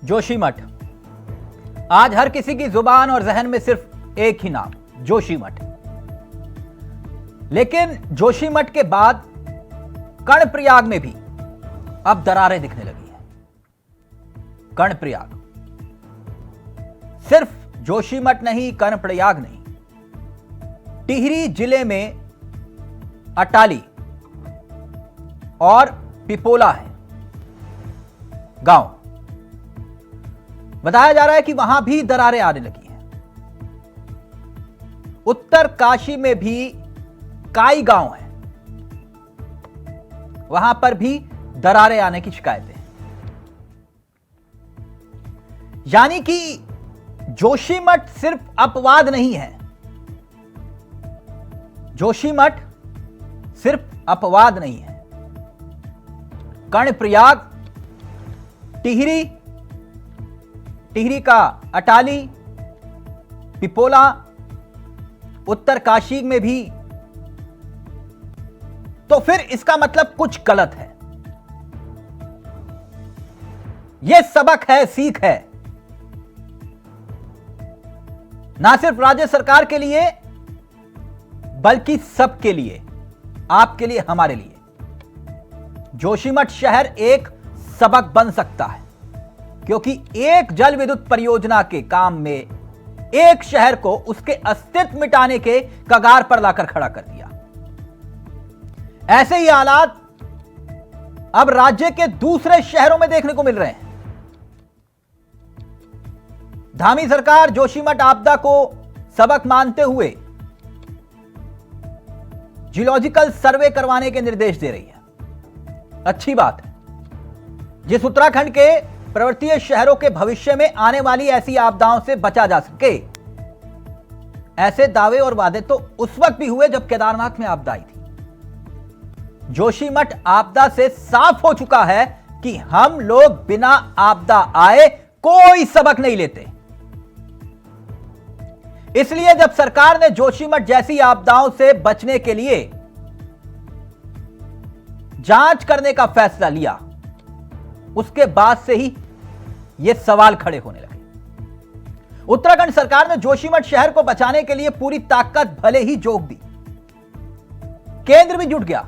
जोशीमठ। आज हर किसी की जुबान और जहन में सिर्फ एक ही नाम, जोशीमठ। लेकिन जोशीमठ के बाद कर्णप्रयाग में भी अब दरारें दिखने लगी हैं। कर्णप्रयाग सिर्फ जोशीमठ नहीं, कर्णप्रयाग नहीं, टिहरी जिले में अटाली और पिपोला है गांव। बताया जा रहा है कि वहां भी दरारें आने लगी हैं। उत्तर काशी में भी काई गांव है, वहां पर भी दरारें आने की शिकायतें हैं। यानी कि जोशीमठ सिर्फ अपवाद नहीं है, जोशीमठ सिर्फ अपवाद नहीं है। कर्णप्रयाग, टिहरी का अटाली, पिपोला, उत्तर काशी में भी, तो फिर इसका मतलब कुछ गलत है। यह सबक है, सीख है, ना सिर्फ राज्य सरकार के लिए बल्कि सबके लिए, आपके लिए, हमारे लिए। जोशीमठ शहर एक सबक बन सकता है, क्योंकि एक जल विद्युत परियोजना के काम में एक शहर को उसके अस्तित्व मिटाने के कगार पर लाकर खड़ा कर दिया। ऐसे ही हालात अब राज्य के दूसरे शहरों में देखने को मिल रहे हैं। धामी सरकार जोशीमठ आपदा को सबक मानते हुए जियोलॉजिकल सर्वे करवाने के निर्देश दे रही है। अच्छी बात है। जिस उत्तराखंड के पर्वतीय शहरों के भविष्य में आने वाली ऐसी आपदाओं से बचा जा सके, ऐसे दावे और वादे तो उस वक्त भी हुए जब केदारनाथ में आपदा आई थी। जोशीमठ आपदा से साफ हो चुका है कि हम लोग बिना आपदा आए कोई सबक नहीं लेते। इसलिए जब सरकार ने जोशीमठ जैसी आपदाओं से बचने के लिए जांच करने का फैसला लिया, उसके बाद से ही यह सवाल खड़े होने लगे। उत्तराखंड सरकार ने जोशीमठ शहर को बचाने के लिए पूरी ताकत भले ही झोंक दी, केंद्र भी जुट गया,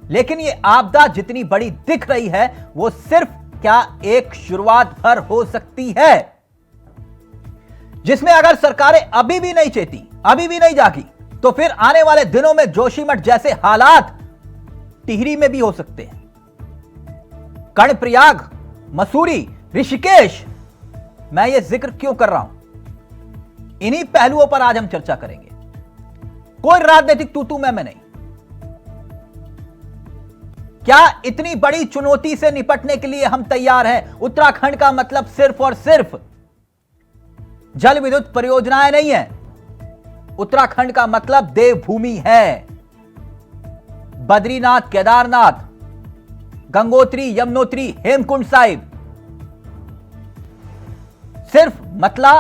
लेकिन यह आपदा जितनी बड़ी दिख रही है वो सिर्फ क्या एक शुरुआत भर हो सकती है, जिसमें अगर सरकारें अभी भी नहीं चेती, अभी भी नहीं जागी, तो फिर आने वाले दिनों में जोशीमठ जैसे हालात टिहरी में भी हो सकते हैं। कर्णप्रयाग, मसूरी, ऋषिकेश, मैं यह जिक्र क्यों कर रहा हूं? इन्हीं पहलुओं पर आज हम चर्चा करेंगे। कोई राजनीतिक तू मैं नहीं। क्या इतनी बड़ी चुनौती से निपटने के लिए हम तैयार हैं? उत्तराखंड का मतलब सिर्फ और सिर्फ जल विद्युत परियोजनाएं नहीं है। उत्तराखंड का मतलब देवभूमि है। बद्रीनाथ, केदारनाथ, गंगोत्री, यमुनोत्री, हेमकुंड साहिब, सिर्फ मतला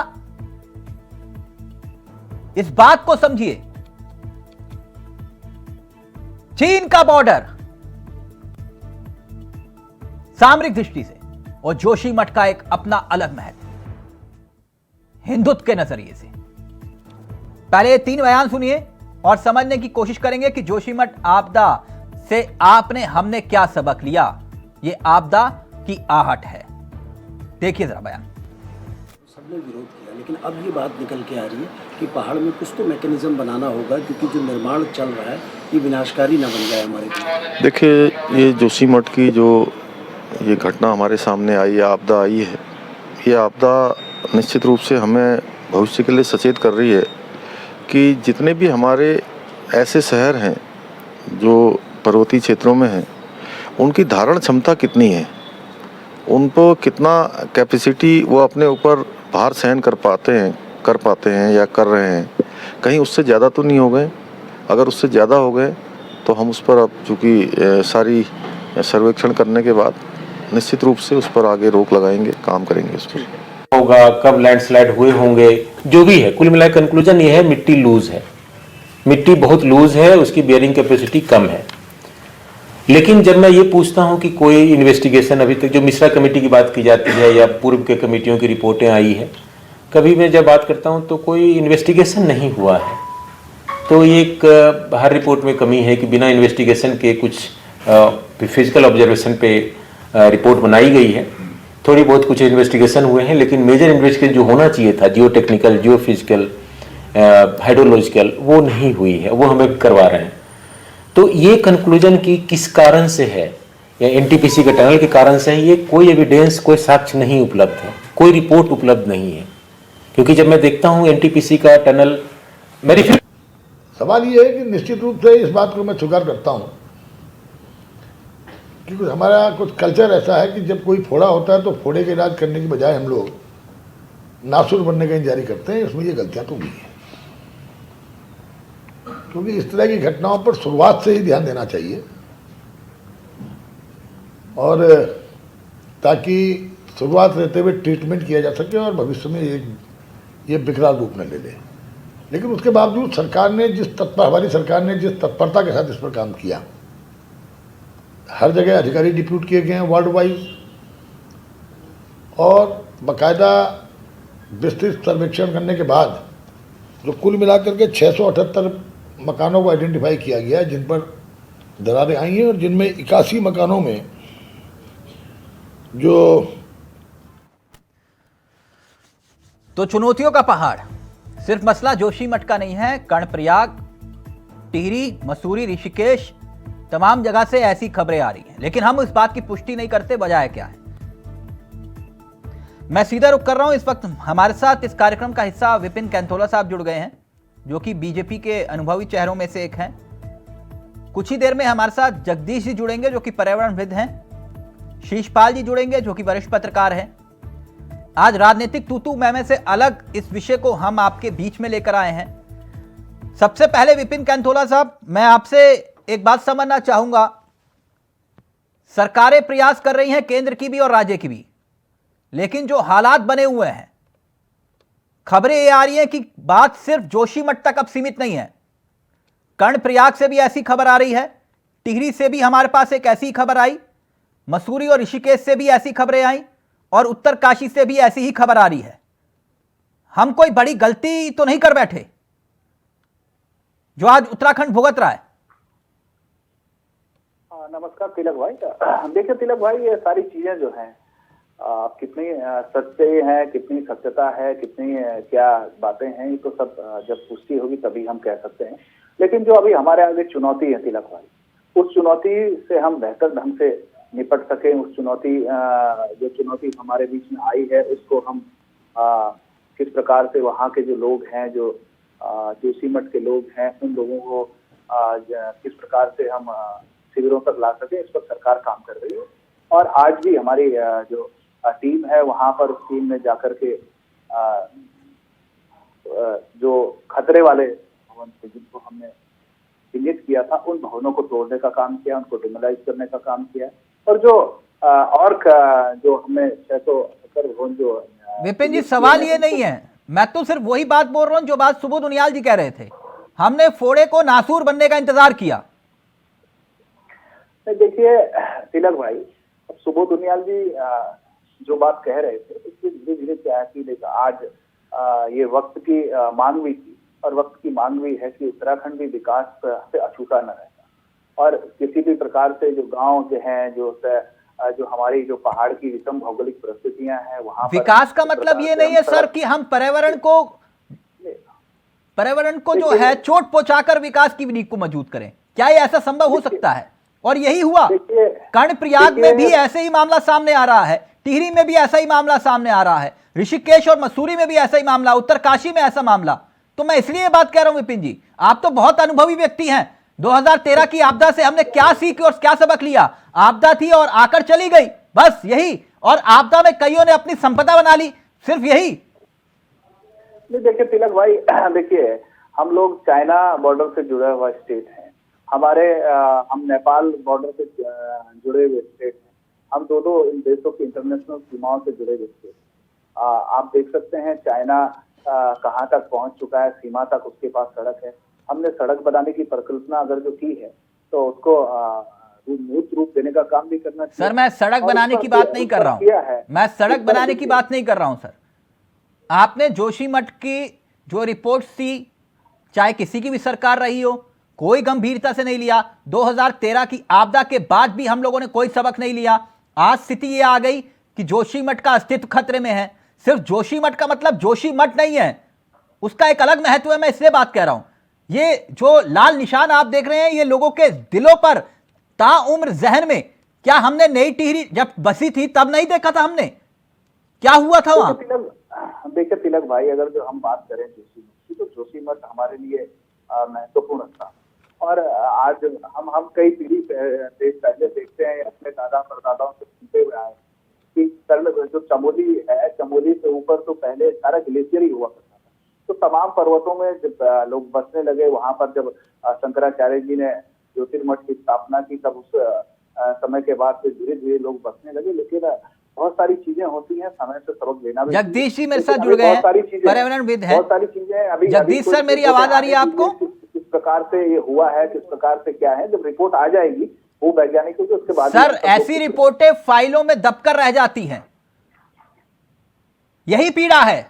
इस बात को समझिए, चीन का बॉर्डर सामरिक दृष्टि से, और जोशीमठ का एक अपना अलग महत्व हिंदुत्व के नजरिए से। पहले ये तीन बयान सुनिए और समझने की कोशिश करेंगे कि जोशीमठ आपदा से आपने, हमने क्या सबक लिया। ये आपदा की आहट है। देखिए जरा बयान। सबने विरोध किया, लेकिन अब ये बात निकल के आ रही है कि पहाड़ में कुछ तो मैकेनिज्म बनाना होगा, क्योंकि जो निर्माण चल रहा है ये विनाशकारी ना बन जाए हमारे लिए। देखिए, ये जोशीमठ की जो ये घटना हमारे सामने आई, आपदा आई है, ये आपदा निश्चित रूप से हमें भविष्य के लिए सचेत कर रही है कि जितने भी हमारे ऐसे शहर हैं जो पर्वतीय क्षेत्रों में हैं, उनकी धारण क्षमता कितनी है, उनको कितना कैपेसिटी वो अपने ऊपर भार सहन कर पाते हैं या कर रहे हैं। कहीं उससे ज़्यादा तो नहीं हो गए? अगर उससे ज़्यादा हो गए तो हम उस पर अब चूँकि सारी सर्वेक्षण करने के बाद निश्चित रूप से उस पर आगे रोक लगाएंगे, काम करेंगे उस पर। होगा, कब लैंडस्लाइड हुए होंगे, जो भी है, कुल मिलाकर कंक्लूजन ये है मिट्टी लूज है, मिट्टी बहुत लूज है, उसकी बेयरिंग कैपेसिटी कम है। लेकिन जब मैं ये पूछता हूं कि कोई इन्वेस्टिगेशन अभी तक, जो मिश्रा कमेटी की बात की जाती है या पूर्व के कमेटियों की रिपोर्टें आई है, कभी मैं जब बात करता हूं तो कोई इन्वेस्टिगेशन नहीं हुआ है। तो ये एक हर रिपोर्ट में कमी है कि बिना इन्वेस्टिगेशन के कुछ फिजिकल ऑब्जर्वेशन पे रिपोर्ट बनाई गई है। थोड़ी बहुत कुछ इन्वेस्टिगेशन हुए हैं, लेकिन मेजर इन्वेस्टिगेशन जो होना चाहिए था, जियो टेक्निकल, जियो फिजिकल, हाइड्रोलॉजिकल, वो नहीं हुई है, वो हमें करवा रहे हैं। तो ये कंक्लूजन की किस कारण से है, या एनटीपीसी के टनल के कारण से है, ये कोई एविडेंस, कोई साक्ष्य नहीं उपलब्ध है, कोई रिपोर्ट उपलब्ध नहीं है। क्योंकि जब मैं देखता हूँ एनटीपीसी का टनल, मेरी सवाल ये है कि निश्चित रूप से इस बात को मैं स्वीकार करता हूँ कि हमारा कुछ कल्चर ऐसा है कि जब कोई फोड़ा होता है तो फोड़े का इलाज करने की बजाय हम लोग नासुर बनने का इंतजारी करते हैं। इसमें ये गलतियाँ तो हुई हैं, क्योंकि इस तरह की घटनाओं पर शुरुआत से ही ध्यान देना चाहिए, और ताकि शुरुआत रहते हुए ट्रीटमेंट किया जा सके और भविष्य में ये विकराल रूप न ले ले। लेकिन उसके बावजूद सरकार ने हमारी सरकार ने जिस तत्परता के साथ इस पर काम किया, हर जगह अधिकारी डिप्यूट किए गए हैं वार्ड वाइज, और बाकायदा विस्तृत सर्वेक्षण करने के बाद जो कुल मिलाकर के 678 मकानों को आइडेंटिफाई किया गया है जिन पर दरारें आई हैं, और जिनमें 81 मकानों में जो तो चुनौतियों का पहाड़ सिर्फ मसला जोशीमठ का नहीं है। कर्णप्रयाग, टिहरी, मसूरी, ऋषिकेश, तमाम जगह से ऐसी खबरें आ रही हैं, लेकिन हम इस बात की पुष्टि नहीं करते। वजह क्या है? मैं सीधा रुख कर रहा हूं। इस वक्त हमारे साथ इस कार्यक्रम का हिस्सा विपिन कैंथोला साहब जुड़ गए हैं, जो कि बीजेपी के अनुभवी चेहरों में से एक हैं। कुछ ही देर में हमारे साथ जगदीश जी जुड़ेंगे, जो कि पर्यावरणविद हैं। शीशपाल जी जुड़ेंगे, जो कि वरिष्ठ पत्रकार हैं। आज राजनीतिक तूतू मैमे से अलग इस विषय को हम आपके बीच में लेकर आए हैं। सबसे पहले विपिन कैंथोला साहब, मैं आपसे एक बात समझना चाहूंगा। सरकारें प्रयास कर रही हैं, केंद्र की भी और राज्य की भी, लेकिन जो हालात बने हुए हैं, खबरें ये आ रही हैं कि बात सिर्फ जोशीमठ तक अब सीमित नहीं है। कर्णप्रयाग से भी ऐसी खबर आ रही है, टिहरी से भी हमारे पास एक ऐसी खबर आई, मसूरी और ऋषिकेश से भी ऐसी खबरें आई, और उत्तरकाशी से भी ऐसी ही खबर आ रही है। हम कोई बड़ी गलती तो नहीं कर बैठे जो आज उत्तराखंड भुगत रहा है? नमस्कार तिलक भाई। देखिए तिलक भाई, ये सारी चीजें जो हैं कितनी सत्य है, कितनी सत्यता है, कितनी क्या बातें हैं, ये तो सब जब पुष्टि होगी तभी हम कह सकते हैं। लेकिन जो अभी हमारे आगे चुनौती है तिलक भाई, उस चुनौती से हम बेहतर ढंग से निपट सके, उस चुनौती जो चुनौती हमारे बीच में आई है उसको हम किस प्रकार से वहाँ के जो लोग हैं, जो जोशीमठ के लोग हैं, उन लोगों को किस प्रकार से हम शिविरों तक ला सके, इस पर सरकार काम कर रही है। और आज भी हमारी जो टीम है वहाँ पर, उस टीम में जाकर के जो खतरे वाले भवन थे जिनको हमने चिन्हित किया था, उन भवनों को तोड़ने का काम किया, उनको डिमोलाइज करने का काम किया। और जो हमने 670 भवन जो विपिन जी, सवाल ये नहीं है, मैं तो सिर्फ वही बात बोल रहा हूं जो बात सुबोध उनियाल जी कह रहे थे। हमने फोड़े को नासूर बनने का इंतजार किया। देखिए तिलक भाई, अब सुबोध उनियाल जी जो बात कह रहे थे उससे धीरे धीरे क्या है कि देखा आज ये वक्त की मांग भी थी, और वक्त की मांग भी है कि उत्तराखंड भी विकास से अछूता न रहता, और किसी भी प्रकार से जो गांव जो हैं, जो हमारी जो पहाड़ की विषम भौगोलिक परिस्थितियां हैं, वहां विकास का मतलब ये नहीं है सर कि हम पर्यावरण को जो है चोट पहुंचाकर विकास की नींव को मजबूत करें। क्या ये ऐसा संभव हो सकता है? और यही हुआ। कर्णप्रयाग में भी ऐसे ही मामला सामने आ रहा है, टिहरी में भी ऐसा ही मामला सामने आ रहा है, ऋषिकेश और मसूरी में भी ऐसा ही मामला, उत्तरकाशी में ऐसा मामला। तो मैं इसलिए बात कह रहा हूं विपिन जी, आप तो बहुत अनुभवी व्यक्ति हैं। 2013 की आपदा से हमने क्या सीख और क्या सबक लिया? आपदा थी और आकर चली गई, बस यही। और आपदा में कईयों ने अपनी संपदा बना ली, सिर्फ यही। देखिए तिलक भाई, देखिए हम लोग चाइना बॉर्डर से जुड़ा हुआ स्टेट है, हम नेपाल बॉर्डर से जुड़े हुए स्टेट हैं, हम दोनों इन देशों की इंटरनेशनल सीमाओं से जुड़े हुए स्टेट। आप देख सकते हैं चाइना कहाँ तक पहुंच चुका है, सीमा तक उसके पास सड़क है। हमने सड़क बनाने की परिकल्पना अगर जो की है तो उसको मूर्त रूप देने का काम भी करना चाहिए। सर मैं सड़क और बनाने उस की पर बात नहीं उस कर पर रहा किया हूं, है। मैं सड़क उस पर बनाने की देखिए- बात नहीं कर रहा हूं सर। आपने जोशीमठ की जो रिपोर्ट्स थी, चाहे किसी की भी सरकार रही हो, कोई गंभीरता से नहीं लिया। 2013 की आपदा के बाद भी हम लोगों ने कोई सबक नहीं लिया। आज स्थिति यह आ गई कि जोशीमठ का अस्तित्व खतरे में है। सिर्फ जोशीमठ का मतलब जोशीमठ नहीं है, उसका एक अलग महत्व है। मैं इसलिए बात कह रहा हूं, ये जो लाल निशान आप देख रहे हैं, ये लोगों के दिलों पर ताउम्र जहन में, क्या हमने नई टिहरी जब बसी थी तब नहीं देखा था हमने? क्या हुआ था वहां? देखिए तिलक भाई, अगर जो हम बात करें जोशीमठ की, तो जोशीमठ हमारे लिए महत्वपूर्ण था। और आज हम कई पीढ़ी पहले देखते हैं, अपने दादा परदादाओं से सुनते हुए आए कि जो चमोली है, चमोली से ऊपर तो पहले सारा ग्लेशियर ही हुआ करता था। तो तमाम पर्वतों में जब लोग बसने लगे, वहां पर जब शंकराचार्य जी ने ज्योतिर्मठ की स्थापना की, तब उस समय के बाद से धीरे धीरे लोग बसने लगे। लेकिन बहुत सारी चीजें होती हैं, समय से सबक लेना भी। जगदीश जी मेरे साथ जुड़ गए हैं, पर्यावरणविद हैं। बहुत सारी चीजें अभी जगदीश सर, मेरी आवाज आ रही है आपको? किस प्रकार से ये हुआ है, किस प्रकार से क्या है, जब रिपोर्ट आ जाएगी वो वैज्ञानिकों की, उसके बाद सर ऐसी रिपोर्टें फाइलों में दबकर रह जाती हैं, यही पीड़ा है।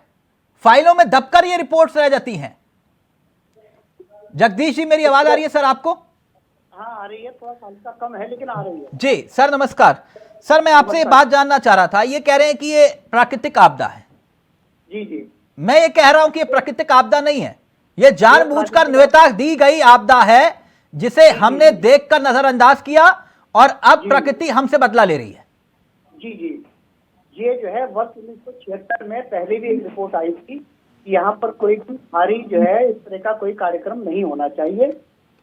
फाइलों में दबकर ये रिपोर्ट्स रह जाती हैं। जगदीश जी मेरी आवाज आ रही है सर आपको? हाँ आ रही है, थोड़ा सा हल्का कम है लेकिन आ रही है। जी सर नमस्कार। सर मैं आपसे ये बात जानना चाह रहा था, ये कह रहे हैं कि ये प्राकृतिक आपदा है। जी जी, मैं ये कह रहा हूं कि ये प्राकृतिक आपदा नहीं है, ये जानबूझकर न्योता दी गई आपदा है, जिसे हमने देखकर नजरअंदाज किया और अब प्रकृति हमसे बदला ले रही है। जी जी, ये जो है वर्ष 1976 में पहले भी एक रिपोर्ट आई थी कि यहाँ पर कोई भी भारी जो है इस तरह का कोई कार्यक्रम नहीं होना चाहिए,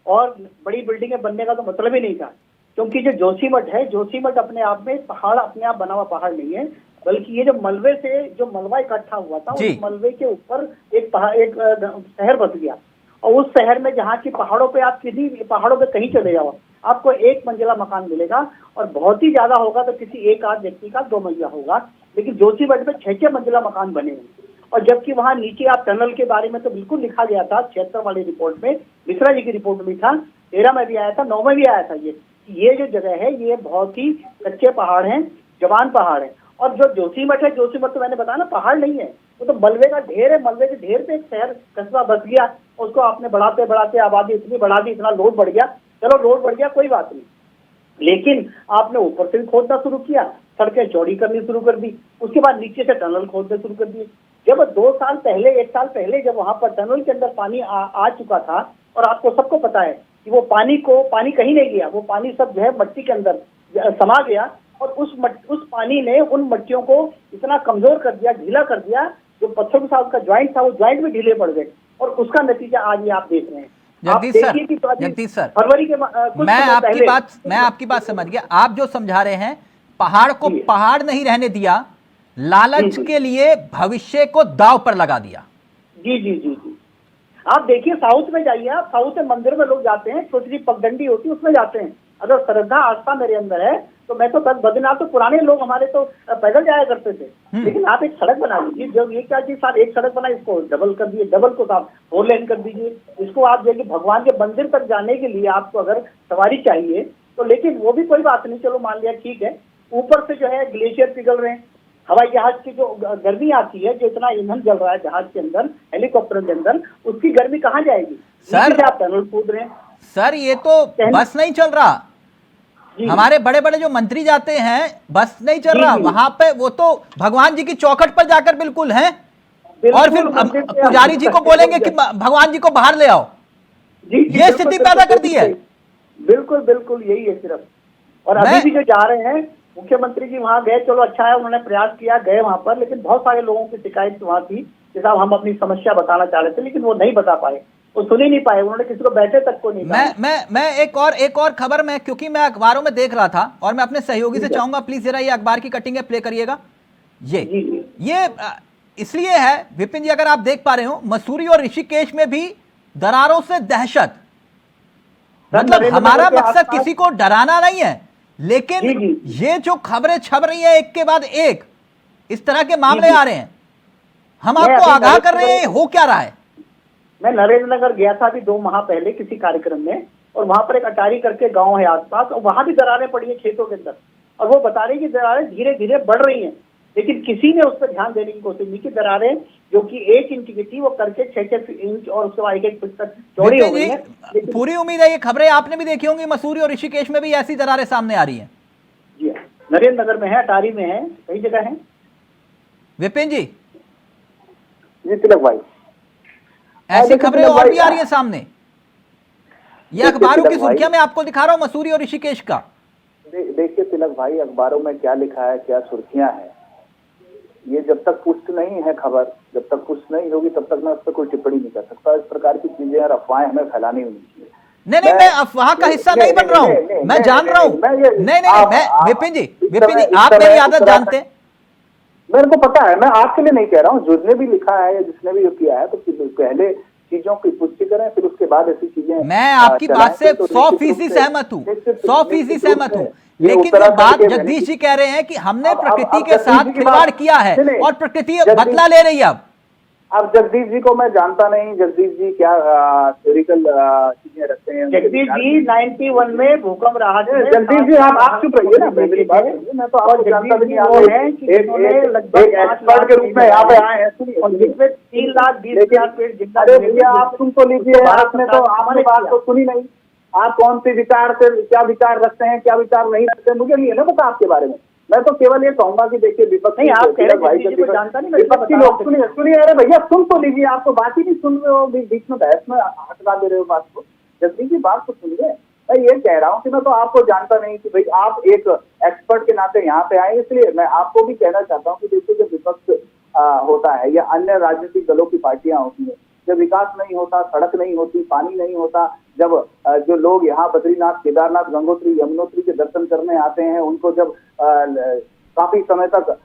और बड़ी बिल्डिंगें बनने का तो मतलब ही नहीं था। क्योंकि जो जोशीमठ है, जोशीमठ अपने आप में पहाड़, अपने आप बना हुआ पहाड़ नहीं है, बल्कि ये जो मलबे से जो मलबा इकट्ठा हुआ था, उस मलबे के ऊपर एक शहर बस गया। और उस शहर में जहाँ की पहाड़ों पे, आप किसी पहाड़ों पे कहीं चले जाओ, आपको एक मंजिला मकान मिलेगा, और बहुत ही ज्यादा होगा तो किसी एक आध व्यक्ति का 2 मंजिला होगा। लेकिन जोशीमठ में 6 मंजिला मकान बने हैं। और जबकि वहाँ नीचे आप टनल के बारे में तो बिल्कुल लिखा गया था 76 वाली रिपोर्ट में, मिश्रा जी की रिपोर्ट में था, 13 में भी आया था, 9 में भी आया था, ये जो जगह है ये बहुत ही कच्चे पहाड़ हैं, जवान पहाड़ हैं। और जो जोशीमठ है, जोशीमठ तो मैंने बताया ना पहाड़ नहीं है, वो तो मलबे का ढेर है। मलबे के ढेर पे एक शहर कस्बा बस गया, उसको आपने बढ़ाते बढ़ाते आबादी इतनी बढ़ा दी, इतना लोड बढ़ गया। चलो लोड बढ़ गया, कोई बात नहीं, लेकिन आपने ऊपर से भी खोदना शुरू किया, सड़कें चौड़ी करनी शुरू कर दी, उसके बाद नीचे से टनल खोदने शुरू कर दिए। जब 2 साल पहले, 1 साल पहले जब वहां पर टनल के अंदर पानी आ चुका था, और आपको सबको पता है कि वो पानी कहीं नहीं गया, वो पानी सब जो है मट्टी के अंदर समा गया, और उस पानी ने उन मट्टियों को इतना कमजोर कर दिया, ढीला कर दिया, जो पत्थर के साथ का ज्वाइंट था, वो ज्वाइंट भी ढीले पड़ गए, और उसका नतीजा आज ये आप देख रहे हैं। जगदीश सर, फरवरी के मैं आपकी बात समझ गया। आप जो समझा रहे हैं, पहाड़ को पहाड़ नहीं रहने दिया, लालच के लिए भविष्य को दांव पर लगा दिया। जी जी जी जी, आप देखिए साउथ में जाइए, आप साउथ में मंदिर में लोग जाते हैं, छोटी सी पगडंडी होती है उसमें जाते हैं। अगर श्रद्धा आस्था मेरे अंदर है तो मैं तो बद्रीनाथ, तो पुराने लोग हमारे तो पैदल जाया करते थे। लेकिन आप एक सड़क बना लीजिए, जब ये क्या चीज साहब, एक सड़क बना, इसको डबल कर दिए, डबल को आप 4 लेन कर दीजिए, इसको आप देखिए भगवान के मंदिर तक जाने के लिए आपको अगर सवारी चाहिए तो, लेकिन वो भी कोई बात नहीं, चलो मान लिया ठीक है। ऊपर से जो है ग्लेशियर पिघल रहे हैं, हवाई जहाज की जो गर्मी आती है, जो इतना ईंधन जल रहा है जहाज के अंदर, हेलीकॉप्टर के अंदर, उसकी गर्मी कहाँ जाएगी? सर आप टनल कूद रहे हैं। सर ये तो बस नहीं चल रहा, हमारे बड़े बड़े जो मंत्री जाते हैं, बस नहीं चल रहा वहां पे, वो तो भगवान जी की चौखट पर जाकर बिल्कुल हैं, और फिर पुजारी जी को बोलेंगे कि भगवान जी को बाहर ले आओ। ये स्थिति पैदा कर दी है। बिल्कुल बिल्कुल यही है सिर्फ। और अभी भी जो जा रहे हैं, मुख्यमंत्री जी वहां गए, चलो अच्छा है, उन्होंने प्रयास किया, गए वहां पर, लेकिन बहुत सारे लोगों की शिकायत वहां थी कि साहब हम अपनी समस्या बताना चाह रहे थे, लेकिन वो नहीं बता पाए, वो सुन ही नहीं पाए, उन्होंने किसी को बैठे तक को नहीं। मैं एक और खबर में, क्योंकि मैं अखबारों में देख रहा था, और मैं अपने सहयोगी से चाहूंगा प्लीज जरा ये अखबार की कटिंग है प्ले करिएगा। ये इसलिए है विपिन जी, अगर आप देख पा रहे हो, मसूरी और ऋषिकेश में भी दरारों से दहशत। मतलब हमारा मकसद किसी को डराना नहीं है, लेकिन ये जो खबरें छप रही है एक के बाद एक, इस तरह के मामले आ रहे हैं, हम आपको आगाह कर रहे हैं हो क्या रहा है। मैं नरेंद्र नगर गया था अभी 2 माह पहले किसी कार्यक्रम में, और वहां पर एक अटारी करके गांव है आसपास, और वहां भी दरारें पड़ी है खेतों के अंदर, और वो बता रही कि दरारें धीरे धीरे बढ़ रही हैं, लेकिन किसी ने उस पर ध्यान देने की कोशिश नहीं की। दरारें जो कि 1 इंच की थी वो करके 6-6 इंच और उसके बाद 1-1 फीट तक चौड़ी हो गई है। पूरी उम्मीद है ये खबरें आपने भी देखी होंगी, मसूरी और ऋषिकेश में भी ऐसी दरारें सामने आ रही हैं। जी हाँ, नरेंद्र नगर में है, अटारी में है, कई जगह है। विपिन जी, जी तिलक भाई, ऐसी खबरें और भी आ रही है सामने, ये अखबारों की सुर्खियां मैं आपको दिखा रहा हूं मसूरी और ऋषिकेश का। देखिए तिलक भाई, अखबारों में क्या लिखा है, क्या सुर्खियां हैं, ये जब तक पुष्ट नहीं है खबर, जब तक पुष्ट नहीं होगी तब तक मैं उस पर कोई टिप्पणी नहीं कर सकता। इस प्रकार की चीजें और अफवाहें हमें फैलानी नहीं चाहिए। नहीं, मैं अफवाह का हिस्सा नहीं बन रहा हूं, मैं जान रहा हूं। नहीं, मैं विपिन जी आप मेरी आदत जानते हैं। मेरे को पता है, मैं आपके लिए नहीं कह रहा हूँ, जिसने भी लिखा है या जिसने भी किया है, तो पहले चीजों की पुष्टि करें, फिर उसके बाद ऐसी चीजें। मैं आपकी बात से 100% सहमत हूँ, 100% सहमत हूँ, लेकिन जो बात जगदीश जी कह रहे हैं कि हमने प्रकृति के साथ खिलवाड़ किया है और प्रकृति बदला ले रही है। अब जगदीश जी को मैं जानता नहीं, जगदीश जी क्या थ्योरिकल चीजें रखते हैं। जगदीश जी 91 में भूकंप रहा है। जगदीश जी आप चुप रहिए ना, मेरी बात सुनिए, मैं तो आपको जानता भी नहीं। आप एक एक्सपर्ट के रूप में यहाँ पे आए हैं, सुनिए, 3,20,000 पेड़। अरे भैया आप सुन तो लीजिए, आपने तो आपने बात तो सुनी नहीं। आप कौन से विचार से क्या विचार रखते हैं, क्या विचार नहीं रखते हैं, मुझे नहीं है ना पता आपके बारे में। मैं तो केवल ये कहूंगा कि देखिए विपक्ष नहीं, आप कह रहे हैं को जानता नहीं, विपक्षी लोग सुनिए, अरे भैया सुन तो लीजिए, आप तो बात ही नहीं सुन रहे हो, बीच में बहस में हटवा दे रहे हो बात को। जल्दी की बात तो सुनिए, मैं ये कह रहा हूँ कि मैं तो आपको जानता नहीं कि भाई आप एक एक्सपर्ट के नाते यहाँ पे आए, इसलिए मैं आपको भी कहना चाहता हूँ कि देखिए जब विपक्ष होता है या अन्य राजनीतिक दलों की पार्टियां होती है, जब विकास नहीं होता, सड़क नहीं होती, पानी नहीं होता, जब जो लोग यहाँ बद्रीनाथ, केदारनाथ, गंगोत्री, यमुनोत्री के दर्शन करने आते हैं, उनको जब काफी समय तक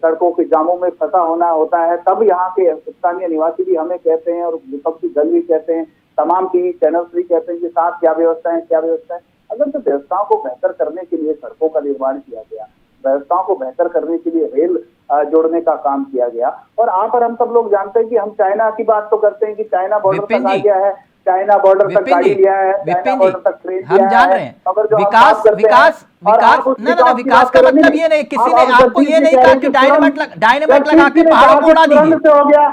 सड़कों के जामों में फंसा होना होता है, तब यहाँ के स्थानीय निवासी भी हमें कहते हैं और विपक्षी दल भी कहते हैं, तमाम टीवी चैनल्स भी कहते हैं कि साथ क्या व्यवस्था है, क्या व्यवस्था है। अगर तो व्यवस्थाओं को बेहतर करने के लिए सड़कों का निर्माण किया गया, व्यवस्थाओं को बेहतर करने के लिए रेल जोड़ने का काम किया गया, और आप और हम सब लोग जानते हैं कि हम चाइना की बात तो करते हैं कि चाइना बॉर्डर तक आ गया है, चाइना बॉर्डर तक गाड़ी लिया है, चाइना बॉर्डर तक ट्रेन हम जान रहे हैं। विकास का मतलब ये नहीं, किसी ने आपको ये नहीं कहा कि डायनामाइट लगा के पहाड़ों को उड़ा दीजिए। हो गया,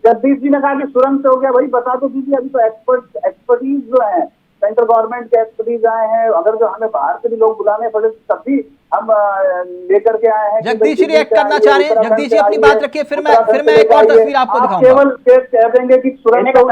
जगदीश जी ने कहा कि सुरंग से हो गया, वही बता दो दीजिए। अभी तो एक्सपर्टीज जो है, सेंट्रल गवर्नमेंट के एक्सपर्टीज आए हैं, अगर जो हमें बाहर से भी लोग बुलाने पड़े तब भी हम लेकर के आए हैं। जगदीश जी रिएक्ट करना चाह रहे हैं, जगदीश जी अपनी बात रखिए, फिर मैं एक और तस्वीर आपको दिखाऊंगा। केवल कह देंगे कि सुरंग आप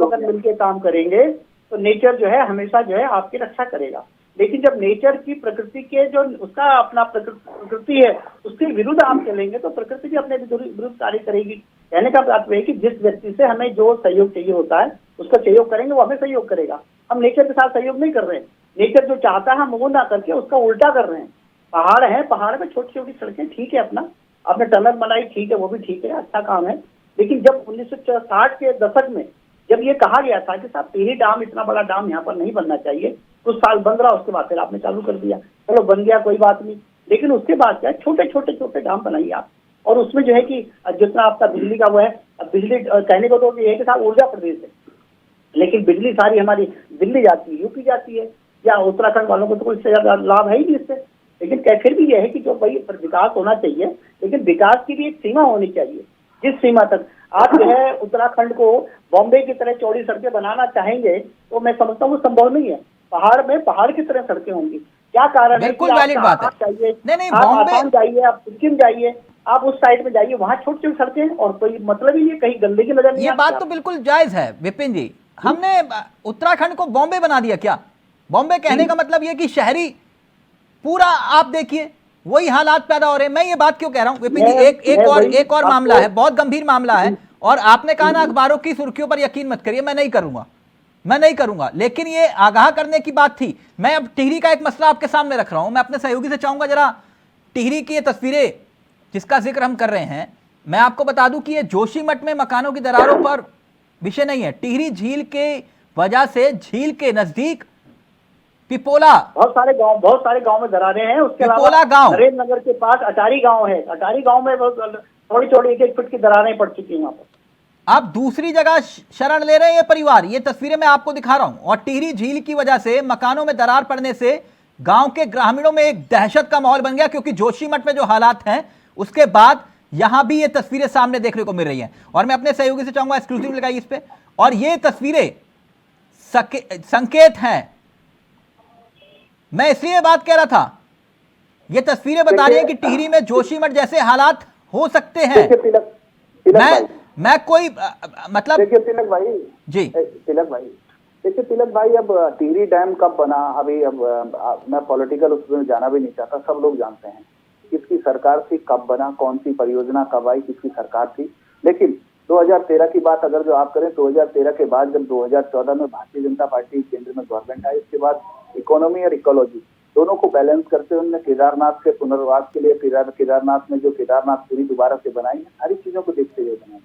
अगर मिलकर काम करेंगे तो नेचर जो है हमेशा जो है आपकी रक्षा करेगा, लेकिन जब नेचर की, प्रकृति के जो उसका अपना प्रकृति है उसके विरुद्ध आप चलेंगे तो प्रकृति भी अपने विरुद्ध कार्य करेगी। कहने का तात्पर्य है कि जिस व्यक्ति से हमें जो सहयोग चाहिए होता है उसका सहयोग करेंगे, वो हमें सहयोग करेगा। हम नेचर के साथ सहयोग नहीं कर रहे हैं, नेचर जो चाहता है हम वो ना करके उसका उल्टा कर रहे हैं। पहाड़ है, पहाड़ में छोटी छोटी सड़कें ठीक है, अपना आपने टनल बनाई ठीक है, वो भी ठीक है, अच्छा काम है। लेकिन जब 1960 के दशक में जब ये कहा गया था कि साहब टिहरी डैम, इतना बड़ा डैम यहाँ पर नहीं बनना चाहिए, कुछ साल बन रहा, उसके बाद फिर आपने चालू कर दिया, चलो बन गया कोई बात नहीं। लेकिन उसके बाद क्या छोटे छोटे डैम बनाइए आप, और उसमें जो है कि जितना आपका बिजली का वो है, बिजली कहने को तो ये है कि साहब ऊर्जा प्रदेश है, लेकिन बिजली सारी हमारी दिल्ली जाती है, यूपी जाती है, या उत्तराखंड वालों को तो कोई ज्यादा लाभ है ही नहीं इससे। लेकिन फिर भी यह है कि जो भाई विकास होना चाहिए, लेकिन विकास की भी एक सीमा होनी चाहिए, जिस सीमा तक आप जो है उत्तराखंड को बॉम्बे की तरह चौड़ी सड़कें बनाना चाहेंगे तो मैं समझता हूँ वो संभव नहीं है। पहाड़ में पहाड़ की तरह सड़कें होंगी, क्या कारण है? बिल्कुल वैलिड बात है। नहीं, बॉम्बे जाइए, आप सिक्किम जाइए, आप उस साइड में जाइए, वहाँ छोटी छोटी सड़कें, और कोई मतलब ही नहीं, कहीं गंदगी नजर नहीं। ये बात तो बिल्कुल जायज है विपिन जी, हमने उत्तराखंड को बॉम्बे बना दिया क्या? बॉम्बे कहने का मतलब ये कि शहरी पूरा आप देखिए वही हालात पैदा हो रहे हैं। मैं ये बात क्यों कह रहा हूं विपिन जी, एक और मामला है, बहुत गंभीर मामला है, और आपने कहा ना अखबारों की सुर्खियों पर यकीन मत करिए, मैं नहीं करूंगा, लेकिन ये आगाह करने की बात थी। मैं अब टिहरी का एक मसला आपके सामने रख रहा हूं, मैं अपने सहयोगी से चाहूंगा जरा टिहरी की ये तस्वीरें जिसका जिक्र हम कर रहे हैं, मैं आपको बता दूं कि ये जोशीमठ में मकानों की दरारों पर विषय नहीं है, टिहरी झील के वजह से झील के नजदीक पिपोला, बहुत सारे गांव में दरारें हैं। उसके पिपोला गांव, नरेंद्र नगर के पास अटारी गांव है, अटारी गांव में थोड़ी 1-1 फुट की दरारें पड़ चुकी हैं वहां पर। अब दूसरी जगह शरण ले रहे हैं ये परिवार। ये तस्वीरें मैं आपको दिखा रहा हूं। और टिहरी झील की वजह से मकानों में दरार पड़ने से गांव के ग्रामीणों में एक दहशत का माहौल बन गया, क्योंकि जोशीमठ में जो हालात हैं उसके बाद यहां भी ये तस्वीरें सामने देखने को मिल रही हैं। और मैं अपने सहयोगी से चाहूंगा एक्सक्लूसिव लगाइए इस पे। और ये तस्वीरें संकेत हैं। मैं इसलिए बात कह रहा था, ये तस्वीरें बता रही है कि टिहरी में जोशीमठ जैसे हालात हो सकते हैं। मैं कोई मतलब देखिए तिलक भाई जी, तिलक भाई देखिए तिलक भाई, अब टिहरी डैम कब बना, अभी अब मैं पॉलिटिकल उसमें जाना भी नहीं चाहता, सब लोग जानते हैं किसकी सरकार थी, कब बना, कौन सी परियोजना कब आई, किसकी सरकार थी। लेकिन 2013 की बात अगर जो आप करें, 2013 के बाद जब 2014 में भारतीय जनता पार्टी केंद्र में गवर्नमेंट आई, उसके बाद इकोनॉमी और इकोलॉजी दोनों को बैलेंस करते हुए उन्होंने केदारनाथ के पुनर्वास के लिए केदारनाथ में जो केदारनाथपुरी दोबारा से बनाई है, सारी चीजों को देखते हुए बनाई।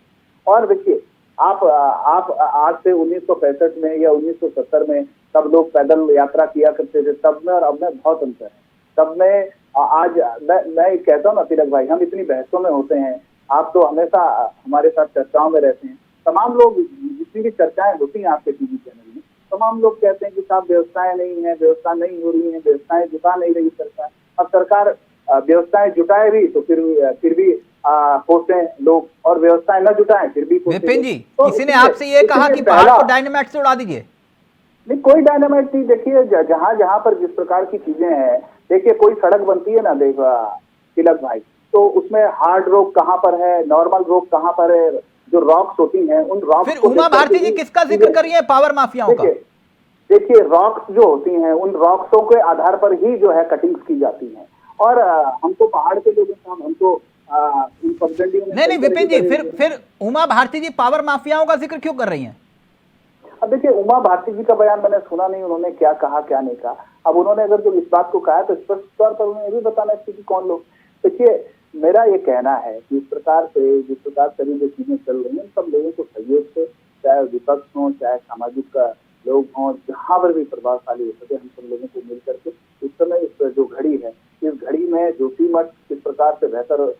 और देखिए आप आज से 1965 में या 1970 में तब लोग पैदल यात्रा किया करते थे, तब में और अब में बहुत अंतर है। तब में आज मैं कहता हूँ ना तिलक भाई, हम इतनी बहसों में होते हैं, आप तो हमेशा हमारे साथ चर्चाओं में रहते हैं। तमाम लोग जितनी भी चर्चाएं होती हैं आपके टीवी चैनल में, तमाम लोग कहते हैं कि साहब व्यवस्थाएं नहीं है, व्यवस्था नहीं हो रही है, व्यवस्थाएं जुटा नहीं रही सरकार। अब सरकार व्यवस्थाएं जुटाए भी तो फिर भी पोसे लोग, और व्यवस्थाएं न जुटाएं फिर भी पोसे। विपिन जी, तो किसी ने आपसे ये कहा कि पहाड़ को डायनामाइट से उड़ा दीजिए? नहीं, कोई डायनामाइट नहीं। देखिए जहां जहां पर जिस प्रकार की चीजें हैं, देखिए कोई सड़क बनती है ना तिलक भाई, तो उसमें हार्ड रॉक कहाँ पर है, नॉर्मल रॉक कहाँ पर है, जो रॉक्स होती हैं उन रॉक्स। फिर उमा भारती जी किसका जिक्र कर रही है? पावर माफियाओं का। देखिए रॉक्स जो होती हैं, उन रॉक्सों के आधार पर ही जो है कटिंग्स की जाती हैं। और हमको पहाड़ के लोग हमको नहीं विपिन जी, फिर उमा भारती जी पावर माफियाओं का जिक्र क्यों कर रही हैं? अब देखिए उमा भारती जी का बयान मैंने सुना नहीं, उन्होंने क्या कहा क्या नहीं कहा। अब उन्होंने अगर जो इस बात को कहा तो स्पष्ट तौर पर उन्हें ये भी बताना चाहिए कि कौन लोग। देखिए मेरा ये कहना है कि जिस प्रकार से जो चीजें चल रही हैं, सब लोगों को सहयोग से, चाहे विपक्ष हो चाहे सामाजिक लोग हों, जहाँ पर भी प्रभावशाली हो सके, हम सब लोगों को मिल करके इस समय इस जो घड़ी है, इस घड़ी में जोशीमठ किस प्रकार से बेहतर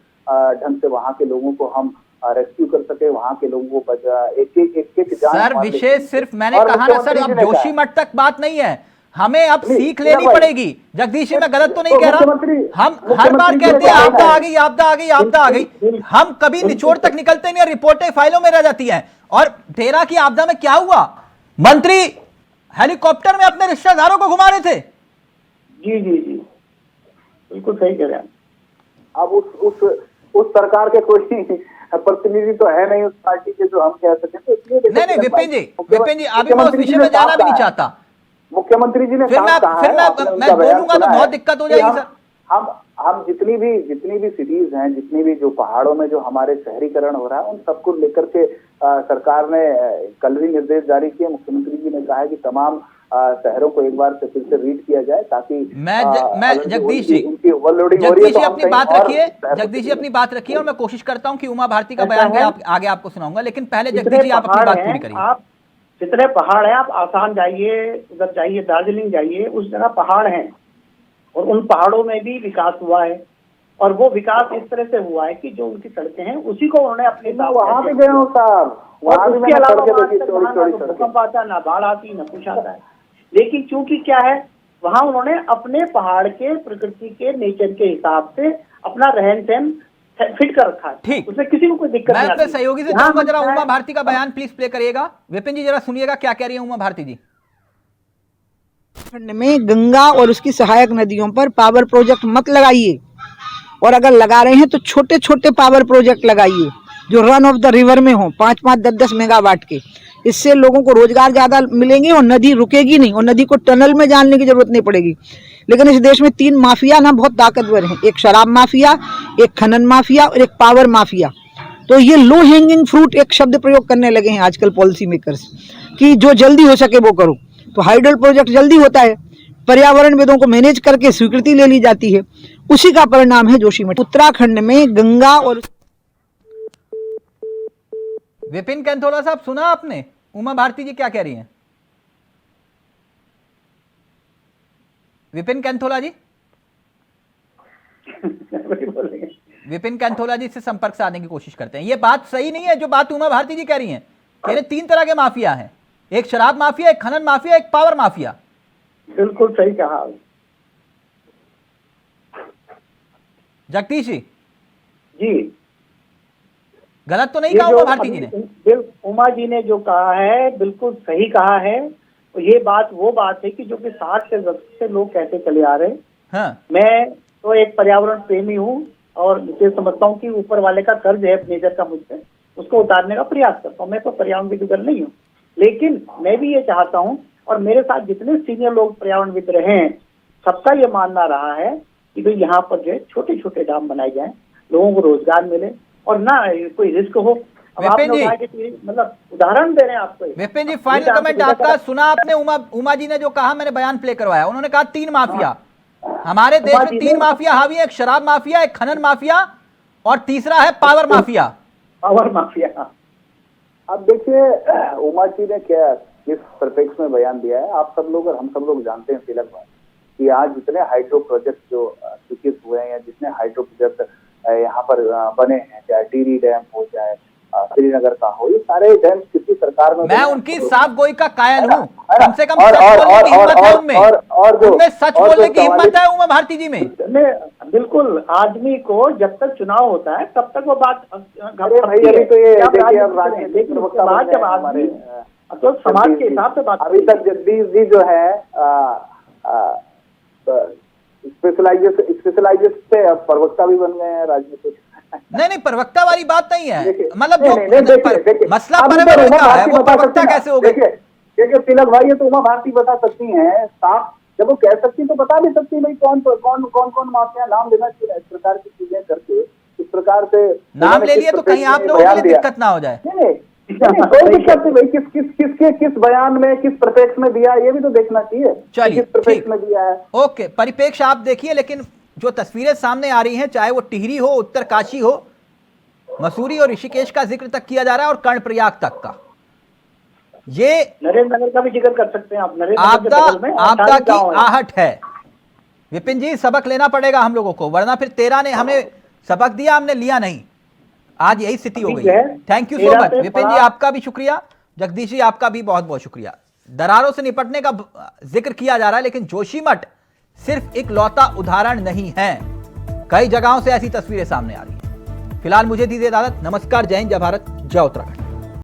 ढंग से वहाँ के लोगों को हम रेस्क्यू कर सके, वहाँ के लोगों को एक सर विशेष सिर्फ मैंने कहा ना सर, अब जोशीमठ तक बात नहीं है, हमें अब सीख लेनी पड़ेगी। जगदीश जी मैं गलत तो नहीं कह रहा, हम हर बार कहते हैं आपदा आ गई, आपदा आ गई, आपदा आ गई, हम कभी निचोड़ तक निकलते नहीं, रिपोर्टें फाइलों में रह जाती हैं। और 13 की आपदा में क्या हुआ? मंत्री हेलीकॉप्टर में अपने रिश्तेदारों को घुमा रहे थे। जी जी जी बिल्कुल सही कह रहे हैं। अब उस सरकार के कोई प्रतिनिधि तो है नहीं उस पार्टी के जो हम कह सके, तो इसलिए नहीं विपिन जी अभी मैं उस विषय में जाना भी नहीं चाहता। मुख्यमंत्री जी ने फिर मैं बोलूंगा तो बहुत दिक्कत हो जाएगी सर। हम जितनी भी सिटीज हैं, जितनी भी जो पहाड़ों में जो हमारे शहरीकरण हो रहा है, उन सबको लेकर के सरकार ने कल ही निर्देश जारी किए। मुख्यमंत्री जी ने कहा है कि तमाम शहरों को एक बार से फिर से रीड किया जाए, ताकि मैं जगदीश जी अपनी बात रखिए, जगदीश जी अपनी बात रखिए, और मैं कोशिश करता हूँ कि उमा भारती का बयान आगे आपको सुनाऊंगा, लेकिन पहले जगदीश जी आप अपनी बात पूरी करिए। आप जितने पहाड़ हैं, आप आसाम जाइए, उधर जाइए, दार्जिलिंग जाइए, उस जगह पहाड़ हैं और उन पहाड़ों में भी विकास हुआ है। और वो विकास इस तरह से हुआ है कि जो उनकी सड़कें हैं उसी को उन्होंने अपने वहां भी गए हो साहब, उसके अलावा भूकंप आता, ना बाढ़ आती, ना कुछ आता है। लेकिन चूंकि क्या है, वहां उन्होंने अपने पहाड़ के प्रकृति के नेचर के हिसाब से अपना रहन सहन फिट कर रखा है। ठीक, उसमें किसी को कोई दिक्कत नहीं। मैं अपने सहयोगी से चाहूंगा जरा उमा भारती का बयान प्लीज प्ले करिएगा। विपिन जी जरा सुनिएगा क्या कह रही है उमा भारती जी। उत्तराखंड में गंगा और उसकी सहायक नदियों पर पावर प्रोजेक्ट मत लगाइए, और अगर लगा रहे हैं तो छोटे छोटे पावर प्रोजेक्ट लगाइए जो रन ऑफ द रिवर में हो, 5-5, 10-10 मेगावाट के। इससे लोगों को रोजगार ज्यादा मिलेंगे और नदी रुकेगी नहीं, और नदी को टनल में डालने की जरूरत नहीं पड़ेगी। लेकिन इस देश में 3 माफिया ना बहुत ताकतवर हैं, एक शराब माफिया, एक खनन माफिया और एक पावर माफिया। तो ये लो हैंगिंग फ्रूट एक शब्द प्रयोग करने लगे हैं आजकल पॉलिसी मेकर्स, कि जो जल्दी हो सके वो करो। तो हाइडल प्रोजेक्ट जल्दी होता है, पर्यावरणविदों को मैनेज करके स्वीकृति ले ली जाती है, उसी का परिणाम है जोशीमठ। उत्तराखंड में गंगा और विपिन कैंथोला साहब सुना आपने उमा भारती जी क्या कह रही हैं? विपिन कैंथोला जी विपिन कैंथोला जी से संपर्क साधने की कोशिश करते हैं। ये बात सही नहीं है जो बात उमा भारती जी कह रही हैं। कह रहे 3 तरह के माफिया हैं, एक शराब माफिया, एक खनन माफिया, एक पावर माफिया। बिल्कुल सही कहा। जगदीश जी जी, गलत तो नहीं ये कहा जो उमा भारती जी ने? उमा जी ने जो कहा है बिल्कुल सही कहा है। तो ये बात वो बात है कि जो कि 60 से 10 से लोग कहते चले आ रहे हैं। हाँ, मैं तो एक पर्यावरण प्रेमी हूँ और मुझे समझता हूँ कि ऊपर वाले का कर्ज है नेचर का मुझ पे, उसको उतारने का प्रयास करता हूँ। मैं तो पर्यावरण विद नहीं हूँ, लेकिन मैं भी ये चाहता हूँ, और मेरे साथ जितने सीनियर लोग पर्यावरणविद रहे हैं सबका ये मानना रहा है कि भाई यहाँ पर जो है छोटे छोटे डैम बनाए जाएं, लोगों को रोजगार मिले और ना कोई रिस्क हो। अब आपने उठाया कि मतलब उदाहरण दे रहे हैं आपको। विपिन जी, फाइनल कमेंट आपका सुना आपने? उमा जी ने जो कहा, मैंने बयान प्ले करवाया, उन्होंने कहा 3 माफिया हमारे देश में, 3 माफिया हावी है, एक शराब माफिया, एक खनन माफिया और तीसरा है पावर माफिया। Power mafia. अब देखिए उमा जी ने क्या किस परिप्रेक्ष्य में बयान दिया है, आप सब लोग और हम सब लोग जानते हैं तिलक भाई कि आज जितने हाइड्रो प्रोजेक्ट जो स्वीकृत हुए हैं या जितने हाइड्रो प्रोजेक्ट यहाँ पर बने हैं, चाहे टिहरी डैम हो, चाहे श्रीनगर का हो, ये सारे डैम किसी सरकार में, मैं उनकी साफ गोई का कायल हूँ। कम से कम सच बोलने की हिम्मत है उनमें, उनमें सच बोलने की हिम्मत है उमा भारती जी में। बिल्कुल, आदमी को जब तक चुनाव होता है तब तक वो बात भाई अभी तो ये देखिए अब राजनीतिक प्रवक्ता जब आदमी तो समाज के हिसाब से बात। अभी तक जगदीश जी जो है स्पेशलाइजेस्ट से अब प्रवक्ता भी बन गए हैं राजनीतिक। नहीं, प्रवक्ता वाली बात नहीं है, मतलब जो मसला अभी पर्यावरण तो का है वो प्रवक्ता कैसे हो गए? देखिए तिलक भाई, ये तो उमा भारती बता सकती हैं साफ, जब वो कह सकती तो बता भी सकती भाई कौन माफिया, नाम लेना चाहिए। इस प्रकार की चीजें करके इस प्रकार से नाम ले लिए तो कहीं आप लोगों के लिए दिक्कत ना हो जाए। कोई दिक्कत नहीं भाई, किस बयान में, किस परिप्रेक्ष्य में दिया, ये भी तो देखना चाहिए। चलिए, किस परिप्रेक्ष्य में दिया है। ओके, परिप्रेक्ष्य आप देखिए, लेकिन जो तस्वीरें सामने आ रही हैं, चाहे वो टिहरी हो, उत्तरकाशी हो, मसूरी और ऋषिकेश का जिक्र तक किया जा रहा है और कर्णप्रयाग तक का, ये नरेंद्र नगर का भी जिक्र कर सकते हैं आप। आपदा की आहट है। विपिन जी, सबक लेना पड़ेगा हम लोगों को, वरना फिर 13 ने हमें सबक दिया, हमने लिया नहीं। आज यही स्थिति हो गई है। Thank you so much Vipin ji, आपका भी शुक्रिया। जगदीश जी, आपका भी बहुत बहुत शुक्रिया। दरारों से निपटने का जिक्र किया जा रहा है, लेकिन जोशीमठ सिर्फ एक लौता उदाहरण नहीं है, कई जगहों से ऐसी तस्वीरें सामने आ रही हैं। फिलहाल मुझे दीजिए इजाजत। नमस्कार, जय हिंद, जय भारत, जय उत्तराखंड।